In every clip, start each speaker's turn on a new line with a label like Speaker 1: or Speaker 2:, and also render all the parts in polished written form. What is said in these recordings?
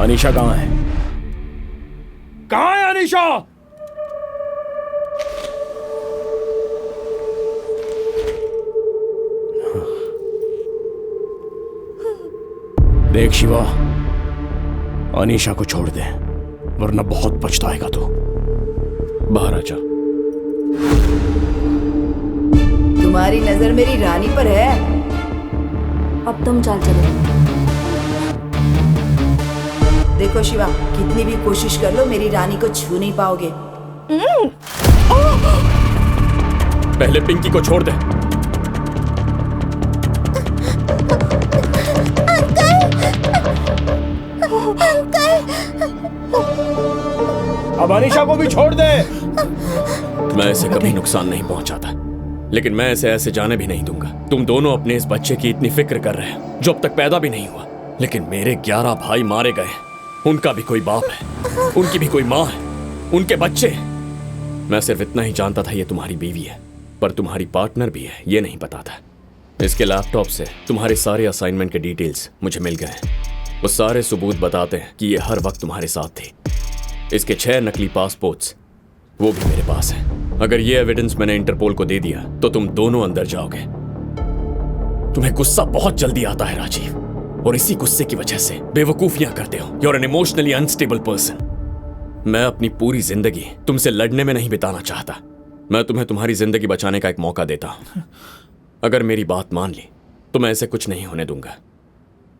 Speaker 1: अनीशा कहाँ है? कहाँ है अनीशा? देख शिवा, अनीशा को छोड़ दे वरना बहुत पछताएगा तू। बाहर आ जा।
Speaker 2: तुम्हारी नजर मेरी रानी पर है।
Speaker 3: अब तुम चाल चलो।
Speaker 2: देखो शिवा, कितनी भी कोशिश कर लो मेरी रानी को छू नहीं पाओगे।
Speaker 1: पहले पिंकी को छोड़ दे। अब अनीशा को भी छोड़ दे। मैं इसे कभी नुकसान नहीं पहुंचाता, लेकिन मैं इसे ऐसे जाने भी नहीं दूंगा। तुम दोनों अपने इस बच्चे की इतनी फिक्र कर रहे हो जो अब तक पैदा भी नहीं हुआ, लेकिन मेरे 11 भाई मारे गए। उनका भी कोई बाप है, उनकी भी कोई माँ है, उनके बच्चे। मैं सिर्फ इतना ही जानता था ये तुम्हारी बीवी है, पर तुम्हारी पार्टनर भी है ये नहीं पता था। इसके लैपटॉप से तुम्हारे सारे असाइनमेंट के डिटेल्स मुझे मिल गए। वो सारे सबूत बताते हैं कि ये हर वक्त तुम्हारे साथ थी। इसके 6 नकली पासपोर्ट्स वो भी मेरे पास है। अगर ये एविडेंस मैंने इंटरपोल को दे दिया तो तुम दोनों अंदर जाओगे। तुम्हें गुस्सा बहुत जल्दी आता है राजीव, और इसी गुस्से की वजह से बेवकूफियां करते हो। You are an emotionally unstable person. मैं अपनी पूरी जिंदगी तुमसे लड़ने में नहीं बिताना चाहता। मैं तुम्हें तुम्हारी जिंदगी बचाने का एक मौका देता हूं। अगर मेरी बात मान ली तो मैं ऐसे कुछ नहीं होने दूंगा।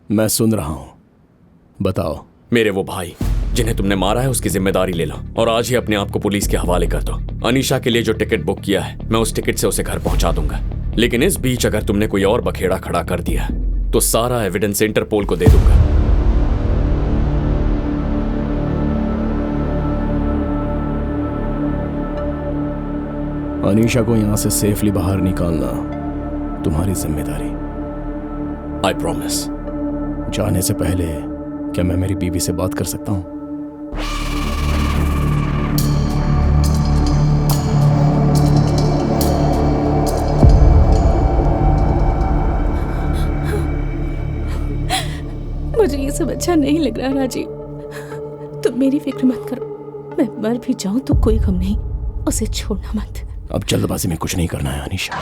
Speaker 1: मैं सुन रहा हूं, बताओ। मेरे वो भाई जिन्हें तुमने मारा है उसकी जिम्मेदारी ले लो, और आज ही अपने आप को पुलिस के हवाले कर दो। अनीशा के लिए जो टिकट बुक किया है मैं उस टिकट से उसे घर पहुंचा दूंगा, लेकिन इस बीच अगर तुमने कोई और बखेड़ा खड़ा कर दिया तो सारा एविडेंस इंटरपोल को दे दूंगा। अनीशा को यहां से सेफली बाहर निकालना तुम्हारी जिम्मेदारी। I promise. जाने से पहले क्या मैं मेरी बीवी से बात कर सकता हूं?
Speaker 3: मुझे ये सब अच्छा नहीं लग रहा राजीव। तुम मेरी फिक्र मत करो। मैं मर भी जाऊं तो कोई गम नहीं। उसे छोड़ना मत।
Speaker 1: अब जल्दबाजी में कुछ नहीं करना है अनीशा।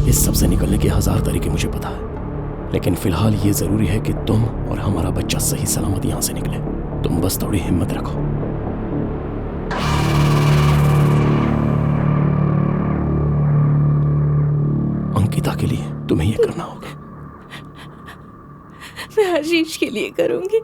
Speaker 1: इस सब से निकलने के 1000 तरीके मुझे पता है, लेकिन फिलहाल ये जरूरी है कि तुम और हमारा बच्चा सही सलामत यहां से निकले। तुम बस थोड़ी हिम्मत रखो। अंकिता के लिए तुम्हें यह करना होगा।
Speaker 3: मैं आशीष के लिए करूंगी।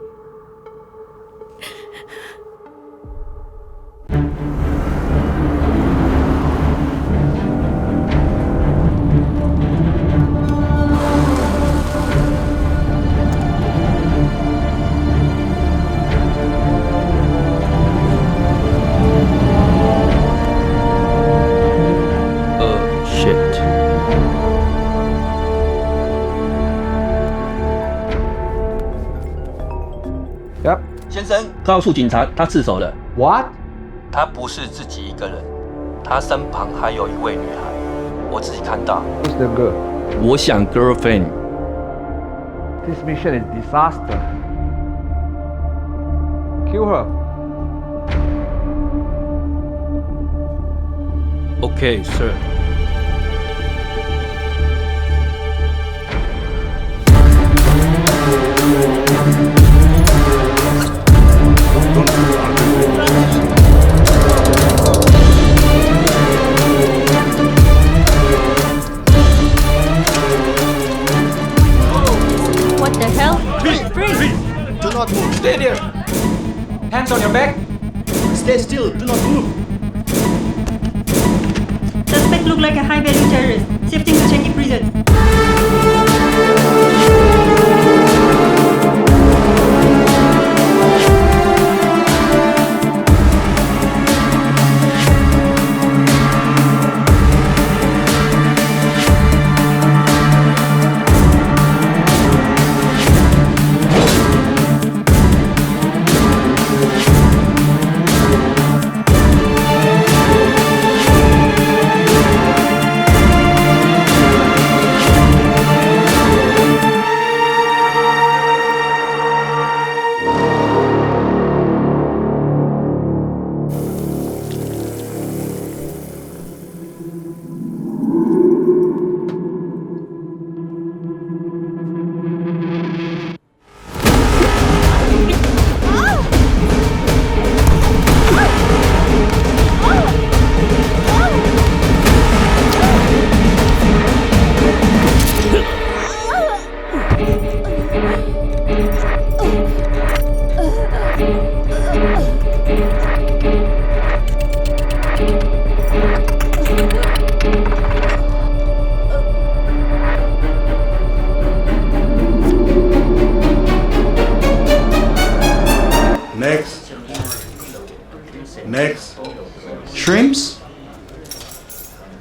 Speaker 4: Yep.
Speaker 5: 先生，告诉警察他自首了。
Speaker 4: What?
Speaker 5: 他不是自己一个人，他身旁还有一位女孩，我自己看到。
Speaker 4: Who's the girl?
Speaker 5: 我想 girlfriend。
Speaker 4: This mission is disaster. Kill her.
Speaker 5: Okay, sir.
Speaker 3: What the hell? Freeze!
Speaker 6: Do not move.
Speaker 7: Stay there! Hands on your back!
Speaker 6: Stay still. Do not move.
Speaker 8: Suspect look like a high-value terrorist. Shifting to Changi prison.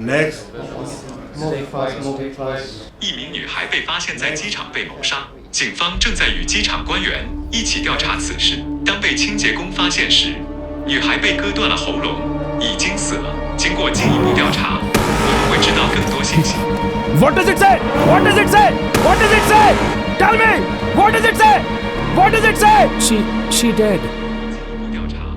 Speaker 6: Next.
Speaker 9: 一名女孩被发现在机场被谋杀，警方正在与机场官员一起调查此事。当被清洁工发现时，女孩被割断了喉咙，已经死了。经过进一步调查，我们会知道更多信息。
Speaker 1: What does it say? What does it say? What does it say? Tell me. What does it say? What does it say? She dead.
Speaker 9: 进一步调查，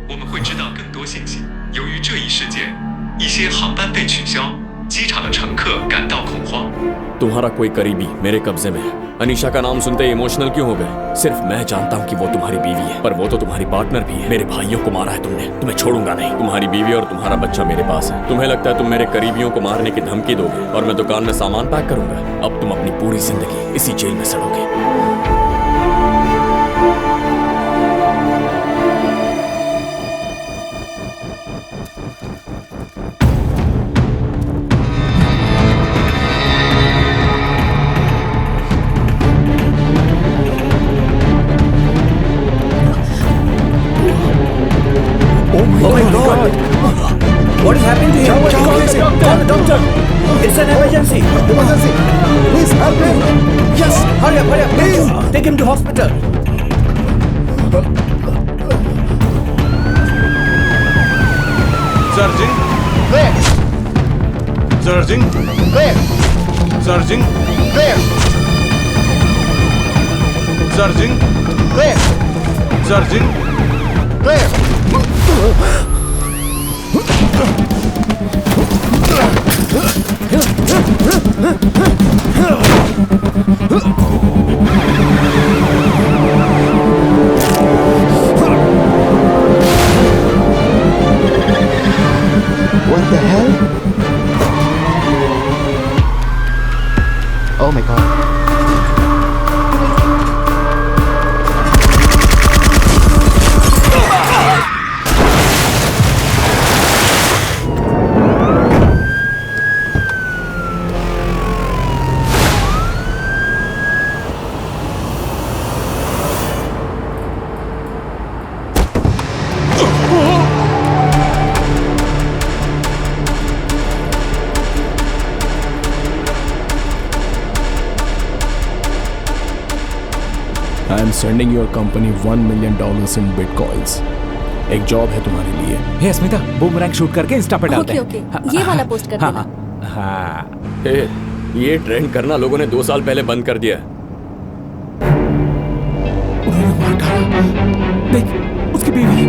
Speaker 9: 我们会知道更多信息。由于这一事件，一些航班被取消，机场的乘客感到恐慌。तुम्हारा कोई करीबी मेरे कब्जे में है। अनीशा का नाम सुनते ही emotional क्यों हो गए? सिर्फ मैं जानता हूँ कि वो तुम्हारी बीवी है, पर वो तो तुम्हारी पार्टनर भी है। मेरे भाइयों को मारा है तुमने, तुम्हें छोड़ूंगा नहीं। तुम्हारी बीवी और तुम्हारा बच्चा मेरे पास है। तुम्हें लगता है तुम मेरे करीबियों को मारने की धमकी दोगे और मैं दुकान में सामान पैक करूंगा? अब तुम अपनी पूरी जिंदगी इसी जेल में सड़ोगे।
Speaker 6: Oh my God! What is happening to him? Call the doctor. It's an emergency. Emergency. Please help him. Yes. Hurry up, please. Take him to hospital.
Speaker 10: Surging.
Speaker 6: Clear.
Speaker 10: Surging.
Speaker 6: Clear.
Speaker 10: Surging.
Speaker 6: Clear.
Speaker 10: Surging.
Speaker 6: Clear.
Speaker 10: Surging.
Speaker 6: Clear. What the hell? Oh my God.
Speaker 1: I am sending your company $1 million in bitcoins. एक job है तुम्हारे लिए।
Speaker 11: हे Smita, boomerang shoot करके Insta पे डालते हैं।
Speaker 3: Okay, ये वाला पोस्ट कर देना।
Speaker 11: हाँ।
Speaker 1: ये ट्रेंड करना लोगों ने 2 साल पहले बंद कर दिया।
Speaker 11: उन्होंने मार डाला। देख, उसकी बीवी।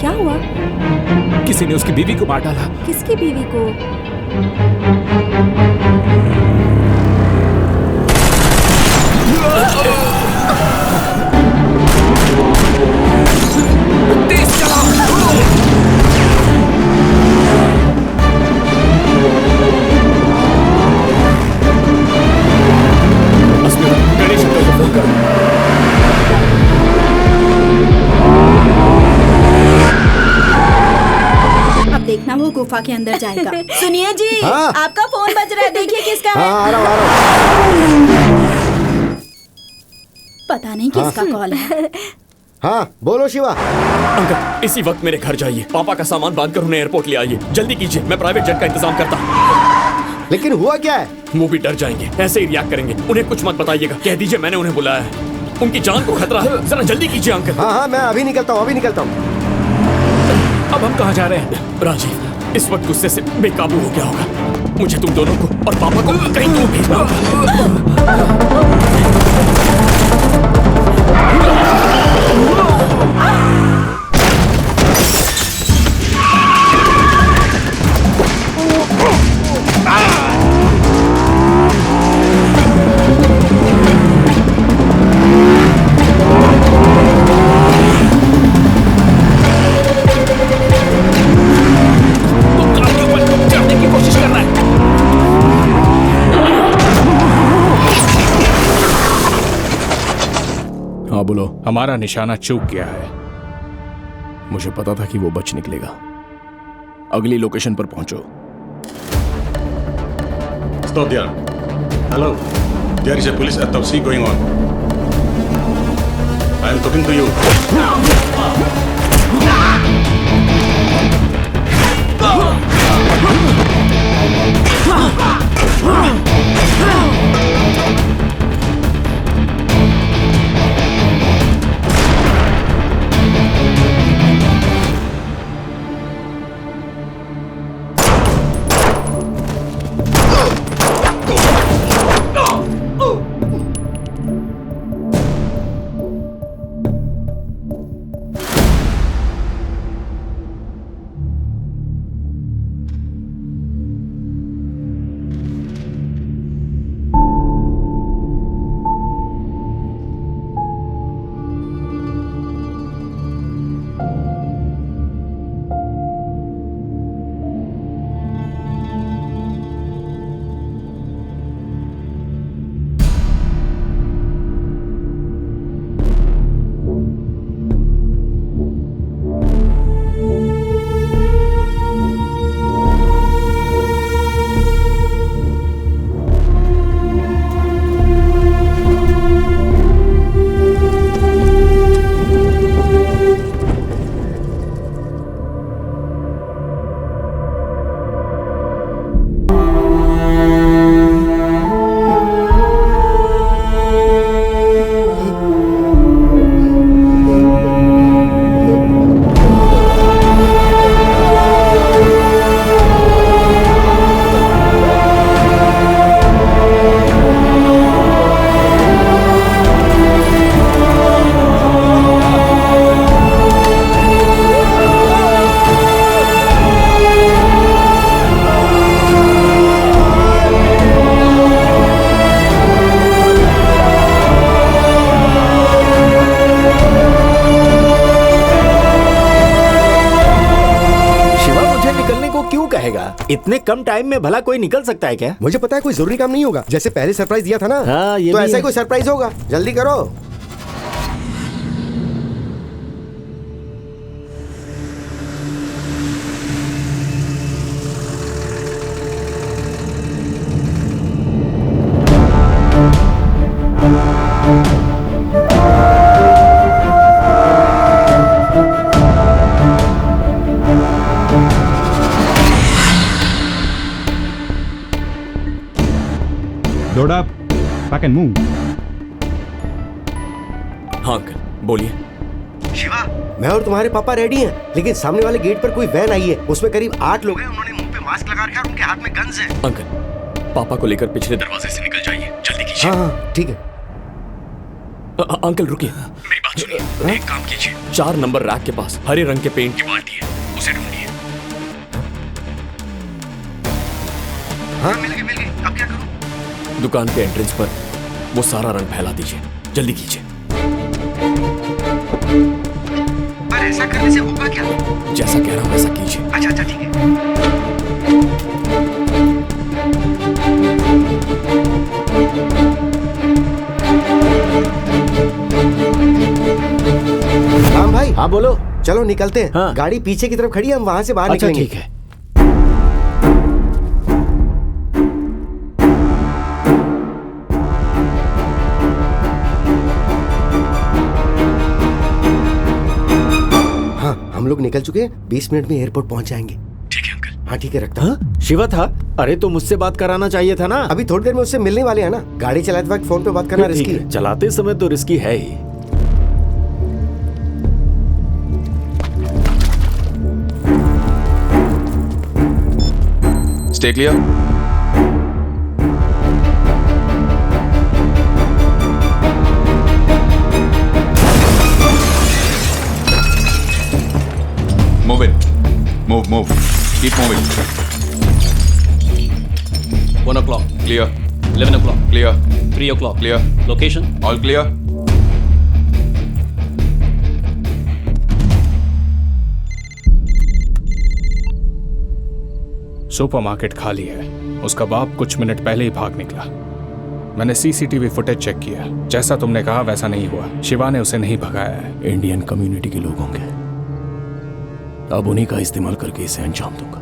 Speaker 3: क्या हुआ?
Speaker 11: किसी ने उसकी बीवी को मार डाला।
Speaker 3: किसकी बीवी को? देखना वो गुफा के अंदर जाएगा। सुनिए जी,
Speaker 6: हाँ?
Speaker 3: आपका फोन बज रहा है, देखिए किसका है।
Speaker 6: हाँ, आ रहा हूँ।
Speaker 3: पता नहीं किसका कॉल है।
Speaker 6: हाँ, बोलो शिवा।
Speaker 1: अंकल, इसी वक्त मेरे घर जाइए, पापा का सामान बांध कर उन्हें एयरपोर्ट ले आइए। जल्दी कीजिए, मैं प्राइवेट जेट का इंतजाम करता हूँ।
Speaker 6: लेकिन हुआ क्या है?
Speaker 1: वो भी डर जाएंगे, ऐसे ही रिएक्ट करेंगे। उन्हें कुछ मत बताइएगा, कह दीजिए मैंने उन्हें बुलाया है। उनकी जान को खतरा है, जरा जल्दी कीजिए अंकल।
Speaker 6: हाँ, मैं अभी निकलता हूँ।
Speaker 11: अब हम कहाँ जा रहे हैं?
Speaker 1: राजीव इस वक्त गुस्से से बेकाबू हो गया होगा। मुझे तुम दोनों को और पापा को कहीं दूर भेजना होगा। हाँ बोलो।
Speaker 11: हमारा निशाना चूक गया है।
Speaker 1: मुझे पता था कि वो बच निकलेगा। अगली लोकेशन पर पहुंचो।
Speaker 10: Stop there. Hello. There is a police autopsy going on. I am talking to you.
Speaker 12: जाएगा। इतने कम टाइम में भला कोई निकल सकता है क्या?
Speaker 13: मुझे पता है कोई जरूरी काम नहीं होगा, जैसे पहले सरप्राइज दिया था ना।
Speaker 12: हाँ, ये
Speaker 13: तो
Speaker 12: भी
Speaker 13: ऐसा
Speaker 12: है।
Speaker 13: ही कोई सरप्राइज होगा, जल्दी करो।
Speaker 14: Load up. Pack and move.
Speaker 1: हाँ अंकल, बोलिए।
Speaker 13: शिवा, मैं और तुम्हारे पापा रेडी हैं, लेकिन सामने वाले गेट पर कोई वैन आई है, उसमें करीब 8 लोग हैं, उन्होंने मुंह पे मास्क लगा रखा है और उनके हाथ में गन्स हैं।
Speaker 1: अंकल, पापा को लेकर पिछले दरवाजे से निकल जाइए, जल्दी कीजिए।
Speaker 13: हाँ, ठीक है।
Speaker 1: अंकल रुकिए, मेरी बात सुनिए। एक काम कीजिए, 4 नंबर रैक के पास हरे रंग के पेंट की बाल्टी है, उसे ढूंढिए।
Speaker 13: हाँ, मिल गई। अब क्या करूं?
Speaker 1: दुकान के एंट्रेंस पर वो सारा रंग फैला दीजिए, जल्दी कीजिए।
Speaker 13: पर ऐसा करने से होगा क्या?
Speaker 1: जैसा कह रहा हूं वैसा कीजिए।
Speaker 13: अच्छा, ठीक है। राम भाई।
Speaker 12: हाँ बोलो।
Speaker 13: चलो निकलते हैं।
Speaker 12: हाँ।
Speaker 13: गाड़ी पीछे की तरफ खड़ी है, हम वहां से बाहर
Speaker 12: अच्छा
Speaker 13: निकलेंगे।
Speaker 12: ठीक है।
Speaker 13: हम लोग निकल चुके हैं, 20 मिनट में एयरपोर्ट पहुंच जाएंगे।
Speaker 1: ठीक है अंकल।
Speaker 13: हाँ ठीक है, रखता हूँ।
Speaker 12: शिवा था? अरे तो मुझसे बात कराना चाहिए था ना।
Speaker 13: अभी थोड़ी देर में उससे मिलने वाले हैं ना। गाड़ी चलाते वक्त फोन पे बात करना रिस्की है।
Speaker 12: चलाते समय तो रिस्की है ही।
Speaker 15: Stay clear. Move it. Move. Keep moving.
Speaker 5: 1 o'clock.
Speaker 15: Clear.
Speaker 5: 11 o'clock.
Speaker 15: Clear.
Speaker 5: 3 o'clock.
Speaker 15: Clear.
Speaker 5: Location?
Speaker 15: All clear.
Speaker 14: Supermarket खाली है। उसका बाप कुछ मिनट पहले ही भाग निकला। मैंने सीसीटीवी फुटेज चेक किया, जैसा तुमने कहा वैसा नहीं हुआ। शिवा ने उसे नहीं भगाया है।
Speaker 1: इंडियन कम्युनिटी के लोग होंगे, अब उन्हीं का इस्तेमाल करके इसे अंजाम दूंगा।